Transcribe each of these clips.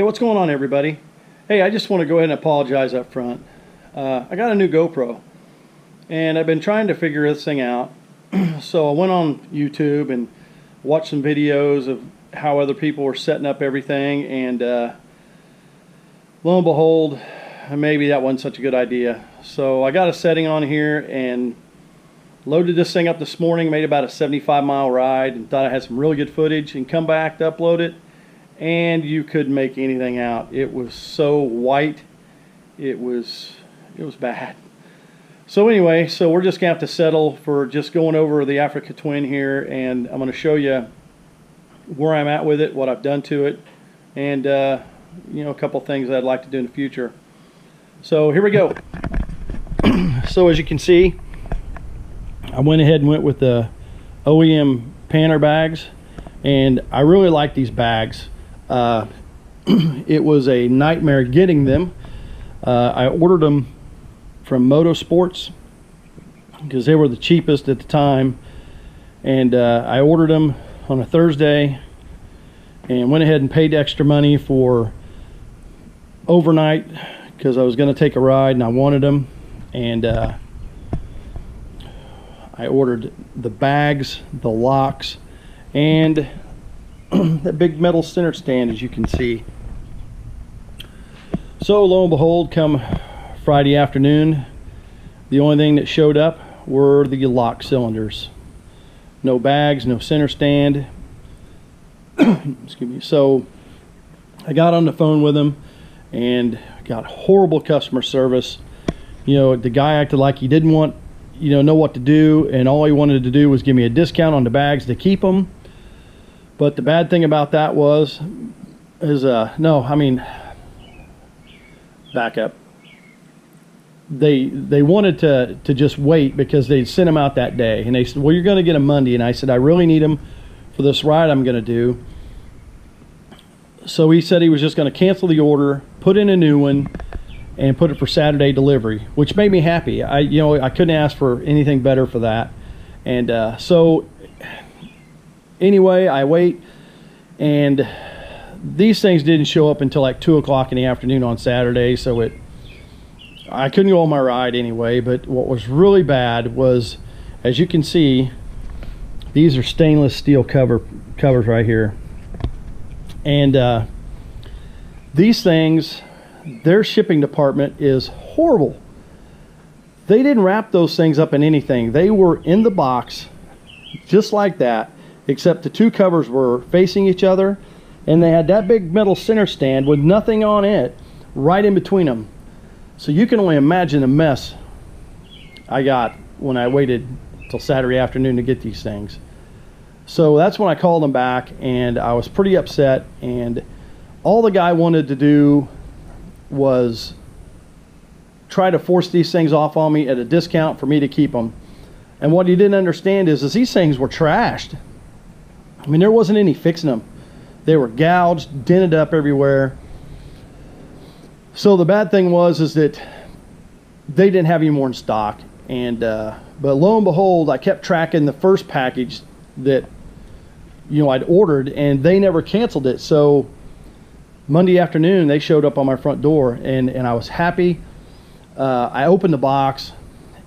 Hey, what's going on, everybody? Hey, I just want to go ahead and apologize up front. I got a new GoPro, and I've been trying to figure this thing out. So I went on YouTube and watched some videos of how other people were setting up everything, and lo and behold, maybe that wasn't such a good idea. So I got a setting on here and loaded this thing up this morning, made about a 75-mile ride, and thought I had some really good footage, and come back to upload it, and you couldn't make anything out. It was so white, it was bad. So anyway, so we're just gonna have to settle for just going over the Africa Twin here, and I'm gonna show you where I'm at with it, what I've done to it, and you know, a couple things that I'd like to do in the future. So here we go. So as you can see, I went ahead and went with the OEM Panner bags, and I really like these bags. It was a nightmare getting them. I ordered them from Motorsports because they were the cheapest at the time, and I ordered them on a Thursday and went ahead and paid extra money for overnight because I was going to take a ride and I wanted them, and I ordered the bags, the locks, and that big metal center stand, as you can see. So lo and behold, come Friday afternoon, the only thing that showed up were the lock cylinders. No bags, no center stand. Excuse me. So I got on the phone with them and got horrible customer service. You know, the guy acted like he didn't want, know what to do, and all he wanted to do was give me a discount on the bags to keep them. But the bad thing about that back up. They wanted to just wait because they'd sent them out that day, and they said, well, you're going to get them Monday, and I said, I really need them for this ride I'm going to do. So he said he was just going to cancel the order, put in a new one, and put it for Saturday delivery, which made me happy. I couldn't ask for anything better for that. And so anyway, I wait, and these things didn't show up until like 2 o'clock in the afternoon on Saturday, so I couldn't go on my ride anyway. But what was really bad was, as you can see, these are stainless steel covers right here, and these things, their shipping department is horrible. They didn't wrap those things up in anything. They were in the box just like that, except the two covers were facing each other, and they had that big metal center stand with nothing on it right in between them. So you can only imagine the mess I got when I waited till Saturday afternoon to get these things. So that's when I called them back, and I was pretty upset, and all the guy wanted to do was try to force these things off on me at a discount for me to keep them. And what he didn't understand is these things were trashed. I mean, there wasn't any fixing them. They were gouged, dented up everywhere. So the bad thing was that they didn't have any more in stock. And but lo and behold, I kept tracking the first package that I'd ordered, and they never canceled it. So Monday afternoon, they showed up on my front door, and I was happy. I opened the box,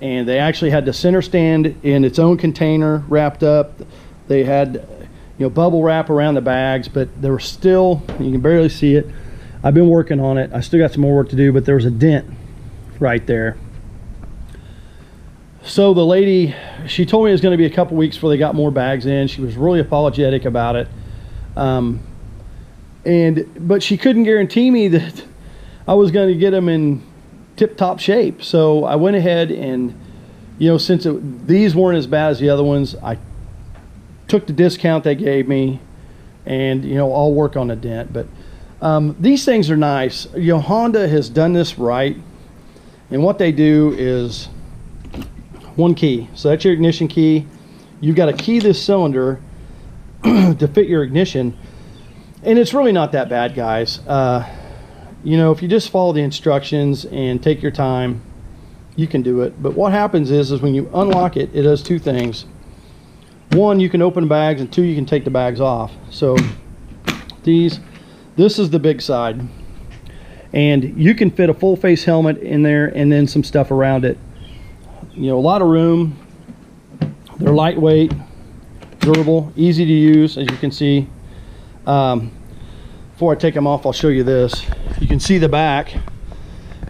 and they actually had the center stand in its own container wrapped up. They had bubble wrap around the bags, but there was still, you can barely see it. I've been working on it. I still got some more work to do, but there was a dent right there. So the lady, she told me it was going to be a couple weeks before they got more bags in. She was really apologetic about it. But she couldn't guarantee me that I was going to get them in tip-top shape. So I went ahead and, since these weren't as bad as the other ones, I took the discount they gave me, and I'll work on the dent. But these things are nice. Honda has done this right, and what they do is one key. So that's your ignition key. You've got to key this cylinder to fit your ignition, and it's really not that bad, guys. If you just follow the instructions and take your time, you can do it. But what happens is when you unlock it, it does two things. One, you can open bags, and two, you can take the bags off. So these This is the big side, and you can fit a full face helmet in there and then some stuff around it. You know, a lot of room. They're lightweight, durable, easy to use, as you can see. Before I take them off, I'll show you this. You can see the back,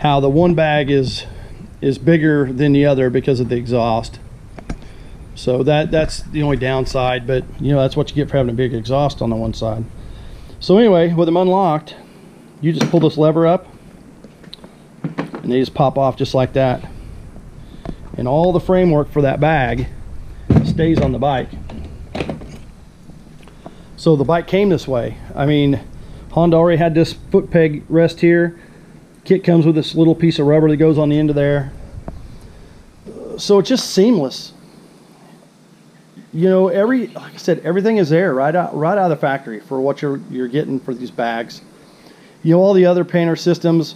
how the one bag is bigger than the other because of the exhaust. So that's the only downside, but you know, that's what you get for having a big exhaust on the one side. So anyway, with them unlocked, you just pull this lever up and they just pop off just like that. And all the framework for that bag stays on the bike. So the bike came this way. I mean, Honda already had this foot peg rest here. Kit comes with this little piece of rubber that goes on the end of there. So it's just seamless. You know, like I said, everything is there right out of the factory for what you're getting for these bags. You know, all the other painter systems,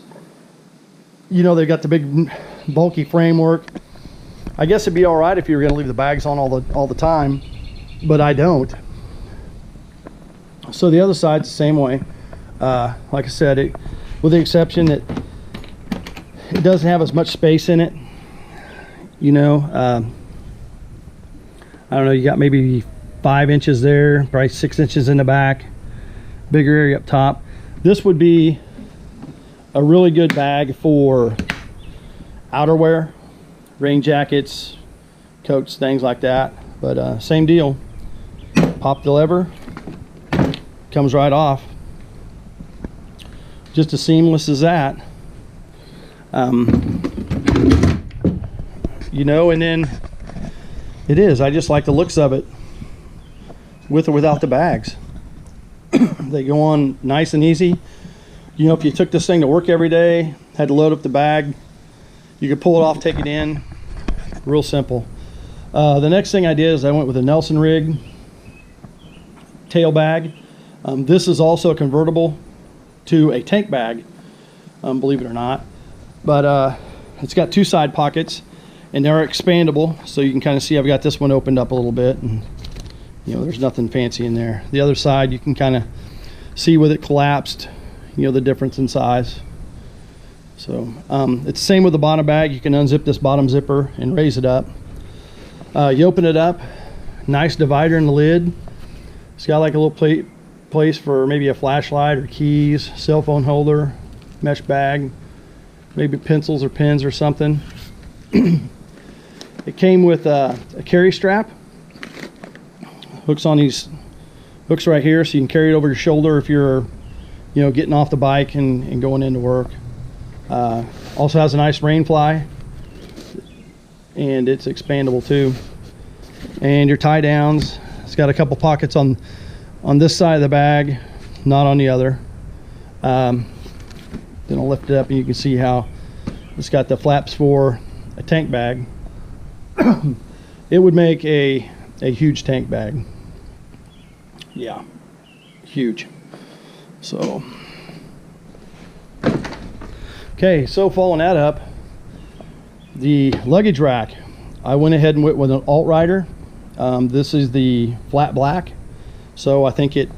you know, they've got the big bulky framework. I guess it'd be all right if you were going to leave the bags on all the time, but I don't. So the other side's the same way. Like I said, with the exception that it doesn't have as much space in it. You know, I don't know, you got maybe 5 inches there, probably 6 inches in the back, bigger area up top. This would be a really good bag for outerwear, rain jackets, coats, things like that. But same deal. Pop the lever, comes right off. Just as seamless as that. You know, and then it is. I just like the looks of it with or without the bags. They go on nice and easy. You know, if you took this thing to work every day, had to load up the bag, you could pull it off, take it in. Real simple. The next thing I did is I went with a Nelson rig tail bag. This is also convertible to a tank bag, believe it or not. But it's got 2 side pockets, and they're expandable, so you can kind of see I've got this one opened up a little bit, and you know, there's nothing fancy in there. The other side, you can kind of see with it collapsed, you know, the difference in size. So it's the same with the bottom bag. You can unzip this bottom zipper and raise it up. You open it up, nice divider in the lid. It's got like a little place for maybe a flashlight or keys, cell phone holder, mesh bag, maybe pencils or pens or something. It came with a carry strap. Hooks on these hooks right here, so you can carry it over your shoulder if you're, you know, getting off the bike and going into work. Also has a nice rain fly, and it's expandable too. And your tie downs, it's got a couple pockets on this side of the bag, not on the other. Then I'll lift it up and you can see how it's got the flaps for a tank bag. It would make a huge tank bag. Yeah, huge. So okay, so following that up, the luggage rack, I went ahead and went with an Altrider. This is the flat black, so I think it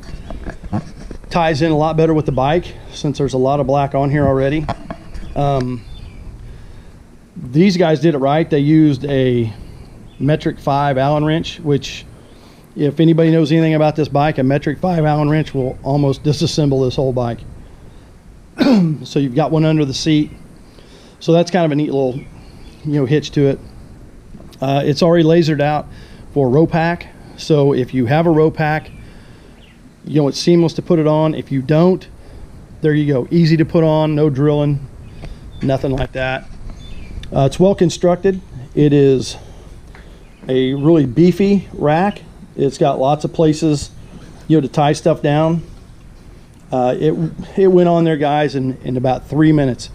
ties in a lot better with the bike since there's a lot of black on here already. These guys did it right. They used a metric 5 Allen wrench, which, if anybody knows anything about this bike, a metric 5 Allen wrench will almost disassemble this whole bike. So you've got one under the seat, so that's kind of a neat little, you know, hitch to it. It's already lasered out for row pack, so if you have a row pack, you know, it's seamless to put it on. If you don't, there you go, easy to put on, no drilling, nothing like that. It's well constructed. It is a really beefy rack. It's got lots of places, you know, to tie stuff down. It went on there, guys, in about 3 minutes.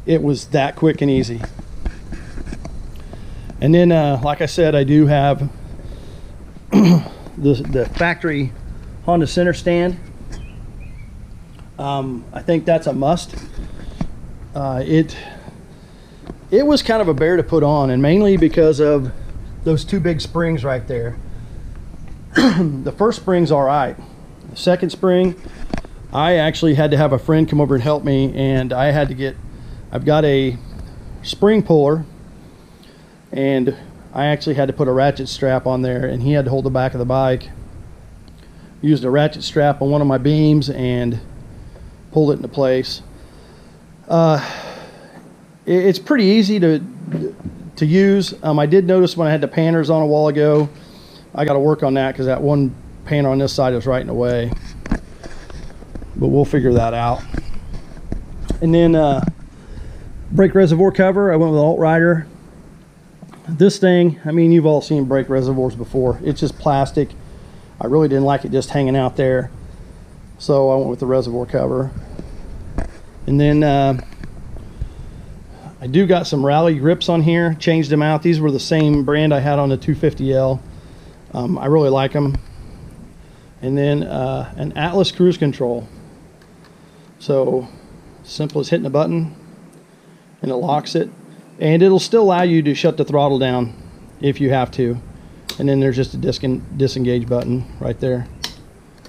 It was that quick and easy. And then, like I said, I do have the factory Honda center stand. I think that's a must. It was kind of a bear to put on, and mainly because of those 2 big springs right there. The first spring's all right. The second spring, I actually had to have a friend come over and help me, and I've got a spring puller, and I actually had to put a ratchet strap on there, and he had to hold the back of the bike. Used a ratchet strap on one of my beams and pulled it into place. It's pretty easy to use. I did notice when I had the panners on a while ago, I got to work on that because that one panner on this side was right in the way. But we'll figure that out. And then brake reservoir cover, I went with an Alt-Rider. This thing, I mean, you've all seen brake reservoirs before. It's just plastic. I really didn't like it just hanging out there, so I went with the reservoir cover. And then I do got some Rally grips on here, changed them out. These were the same brand I had on the 250L. I really like them. And then an Atlas cruise control. So simple as hitting a button and it locks it, and it'll still allow you to shut the throttle down if you have to. And then there's just a disengage button right there.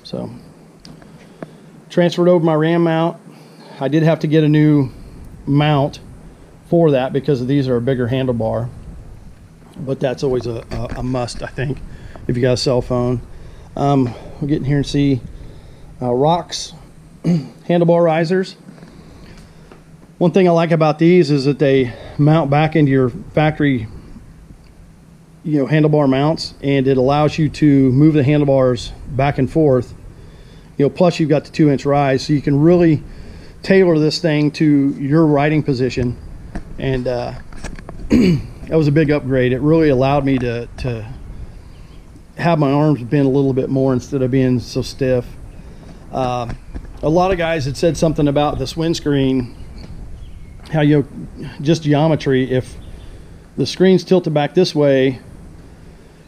So transferred over my Ram mount. I did have to get a new mount for that because these are a bigger handlebar, but that's always a must, I think, if you got a cell phone. We'll get in here and see Rox handlebar risers. One thing I like about these is that they mount back into your factory, handlebar mounts, and it allows you to move the handlebars back and forth. Plus you've got the 2-inch rise, so you can really tailor this thing to your riding position. And that was a big upgrade. It really allowed me to have my arms bend a little bit more instead of being so stiff. A lot of guys had said something about this windscreen, how just geometry. If the screen's tilted back this way,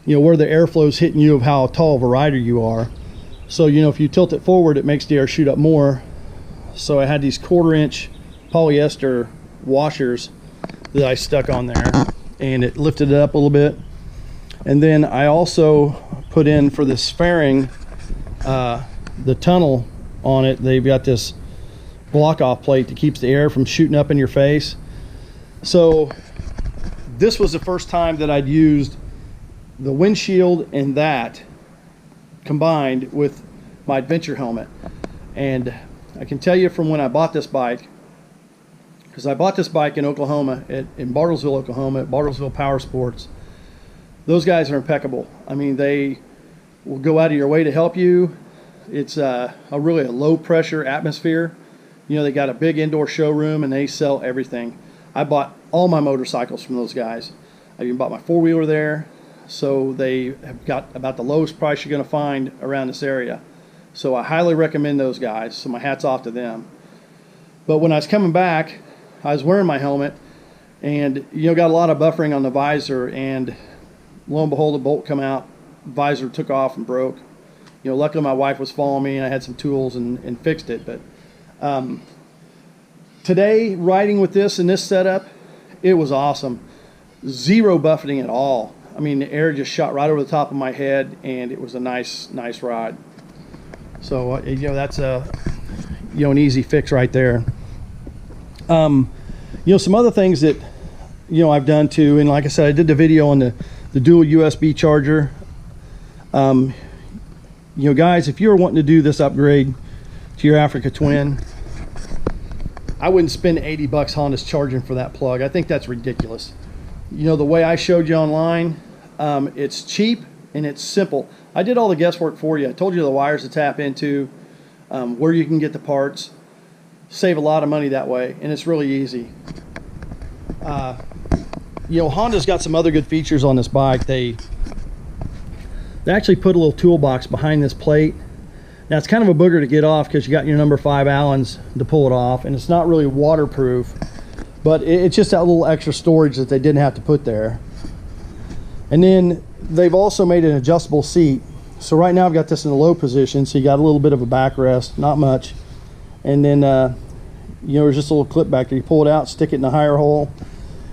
where the airflow's hitting you of how tall of a rider you are. So if you tilt it forward, it makes the air shoot up more. So I had these 1/4-inch polyester washers that I stuck on there, and it lifted it up a little bit. And then I also put in for this fairing, the tunnel on it. They've got this block off plate that keeps the air from shooting up in your face. So this was the first time that I'd used the windshield and that combined with my adventure helmet. And I can tell you from when I bought this bike, because I bought this bike in Oklahoma, in Bartlesville, Oklahoma, at Bartlesville Power Sports. Those guys are impeccable. I mean, they will go out of your way to help you. It's really a low pressure atmosphere. They got a big indoor showroom and they sell everything. I bought all my motorcycles from those guys. I even bought my 4-wheeler there. So they have got about the lowest price you're going to find around this area. So I highly recommend those guys. So my hat's off to them. But when I was coming back, I was wearing my helmet, and got a lot of buffering on the visor, and lo and behold, the bolt come out, visor took off and broke. Luckily my wife was following me and I had some tools and fixed it. But today, riding with this in this setup, it was awesome. Zero buffeting at all. I mean, the air just shot right over the top of my head, and it was a nice ride. So that's an easy fix right there. Some other things that I've done too, and like I said, I did the video on the dual USB charger. Guys, if you're wanting to do this upgrade to your Africa Twin, I wouldn't spend 80 bucks Honda's charging for that plug. I think that's ridiculous. The way I showed you online, it's cheap and it's simple. I did all the guesswork for you. I told you the wires to tap into, where you can get the parts. Save a lot of money that way, and it's really easy. Honda's got some other good features on this bike. They actually put a little toolbox behind this plate. Now it's kind of a booger to get off because you got your number 5 Allens to pull it off, and it's not really waterproof, but it's just that little extra storage that they didn't have to put there. And then they've also made an adjustable seat. So right now I've got this in the low position, so you got a little bit of a backrest, not much. And then there's just a little clip back there. You pull it out, stick it in a higher hole,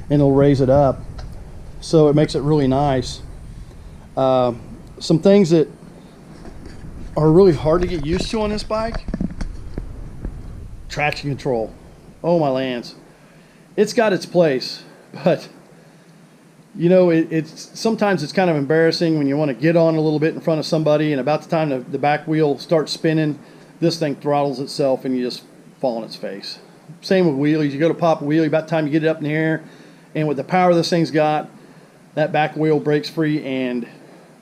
and it'll raise it up. So it makes it really nice. Some things that are really hard to get used to on this bike traction control. Oh my lands. It's got its place, but you know, it's sometimes it's kind of embarrassing when you want to get on a little bit in front of somebody, and about the time the back wheel starts spinning, this thing throttles itself and you just fall on its face. Same with wheelies. You go to pop a wheelie, about the time you get it up in the air, and with the power this thing's got, that back wheel breaks free and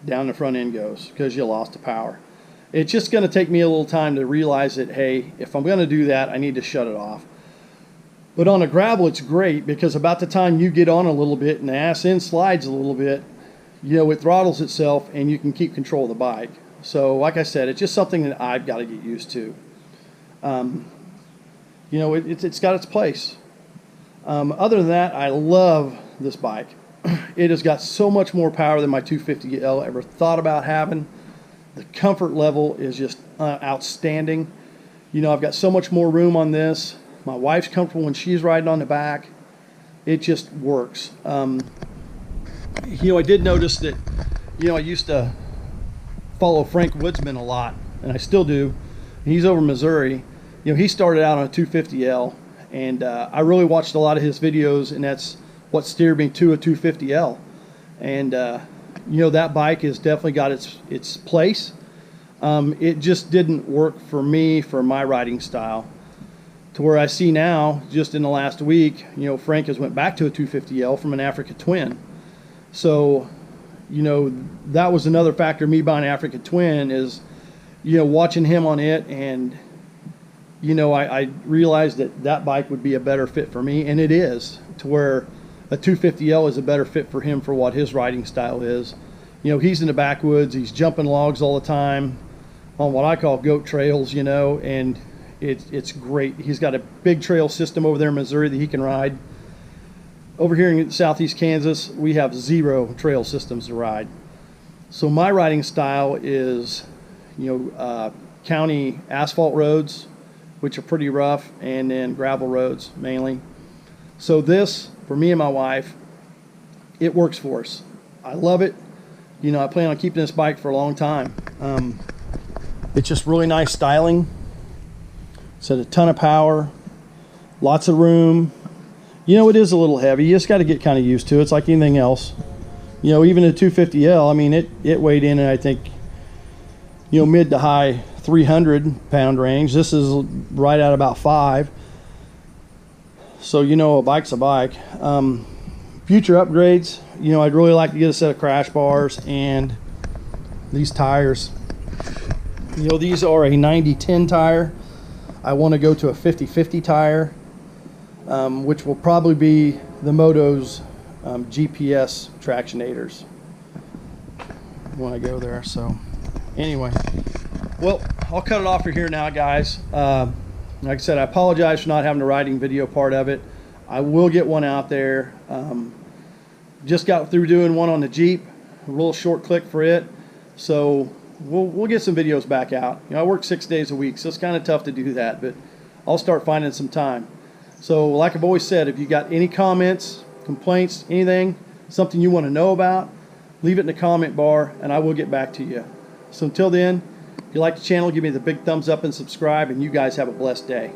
down the front end goes because you lost the power. It's just going to take me a little time to realize that, hey, if I'm going to do that, I need to shut it off. But on a gravel, it's great because about the time you get on a little bit and the ass end slides a little bit, you know, it throttles itself and you can keep control of the bike. So like I said, it's just something that I've got to get used to. You know, it's got its place. Other than that, I love this bike. It has got so much more power than my 250L ever thought about having. The comfort level is just outstanding. You know, I've got so much more room on this. My wife's comfortable when she's riding on the back. It just works. You know, I did notice that, you know, I used to follow Frank Woodsman a lot, and I still do. He's over in Missouri. You know, he started out on a 250L, and I really watched a lot of his videos, and that's what steered me to a 250L. And you know, that bike has definitely got its place. It just didn't work for me, for my riding style, to where I see now, just in the last week, you know, Frank has went back to a 250L from an Africa Twin. So, you know, that was another factor, me buying Africa Twin, is, you know, watching him on it, and you know, I realized that that bike would be a better fit for me, and it is, to where a 250L is a better fit for him for what his riding style is. You know, he's in the backwoods, he's jumping logs all the time on what I call goat trails, you know, and it's great. He's got a big trail system over there in Missouri that he can ride. Over here in southeast Kansas, we have 0 trail systems to ride. So my riding style is, you know, county asphalt roads, which are pretty rough, and then gravel roads mainly. So this, for me and my wife, it works for us. I love it. You know, I plan on keeping this bike for a long time. It's just really nice styling. It's got a ton of power, lots of room. You know, it is a little heavy. You just got to get kind of used to it. It's like anything else. You know, even the 250L, I mean, it weighed in, and I think, you know, mid to high 300-pound range. This is right at about 5. So, you know, a bike's a bike. Future upgrades, you know, I'd really like to get a set of crash bars and these tires. You know, these are a 90-10 tire. I want to go to a 50-50 tire, which will probably be the Moto's GPS tractionators when I go there. So anyway, well, I'll cut it off for here now, guys. Like I said, I apologize for not having the riding video part of it. I will get one out there. Just got through doing one on the Jeep, a little short click for it. So we'll get some videos back out. You know, I work 6 days a week, so it's kind of tough to do that, but I'll start finding some time. So like I've always said, if you got any comments, complaints, anything, something you want to know about, leave it in the comment bar and I will get back to you. So until then, if you like the channel, give me the big thumbs up and subscribe, and you guys have a blessed day.